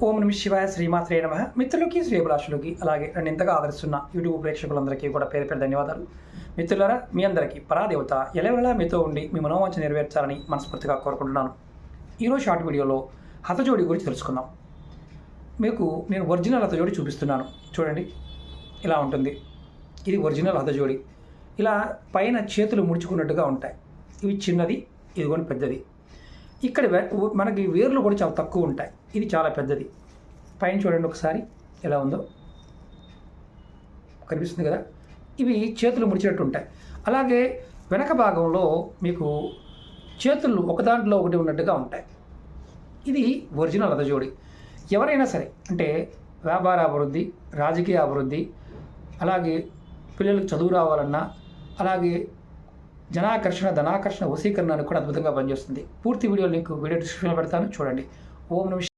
ఓం నమ శివాయ శ్రీమాత్రే నమః. మిత్రులకి శ్రేభిలాషులకి అలాగే నన్ను ఇంతగా ఆదరిస్తున్న యూట్యూబ్ ప్రేక్షకులందరికీ కూడా పేరు పేరు ధన్యవాదాలు. మిత్రులారా, మీ అందరికీ పరాదేవత ఎలవెలా మీతో ఉండి మీ మనోవాంఛ నెరవేర్చాలని మనస్ఫూర్తిగా కోరుకుంటున్నాను. ఈరోజు షార్ట్ వీడియోలో హతజోడి గురించి తెలుసుకుందాం. మీకు నేను ఒరిజినల్ హతజోడి చూపిస్తున్నాను. చూడండి, ఇలా ఉంటుంది. ఇది ఒరిజినల్ హతజోడి. ఇలా పైన చేతులు ముడుచుకున్నట్టుగా ఉంటాయి. ఇవి చిన్నది, ఇదిగోని పెద్దది. ఇక్కడ మనకి వేర్లు కూడా చాలా తక్కువ ఉంటాయి. ఇది చాలా పెద్దది. పైన చూడండి ఒకసారి ఎలా ఉందో, కనిపిస్తుంది కదా. ఇవి చేతులు ముడిచినట్టు ఉంటాయి. అలాగే వెనక భాగంలో మీకు చేతులు ఒకదాంట్లో ఒకటి ఉన్నట్టుగా ఉంటాయి. ఇది ఒరిజినల్ హతజోడి. ఎవరైనా సరే, అంటే వ్యాపార అభివృద్ధి, రాజకీయ అభివృద్ధి, అలాగే పిల్లలకు చదువు రావాలన్నా, అలాగే జనాకర్షణ, ధనాకర్షణ, వశీకరణ కూడా అద్భుతంగా పనిచేస్తుంది. పూర్తి వీడియో లింక్ వీడియో డిస్క్రిప్షన్లో పెడతాను, చూడండి. ఓం నమ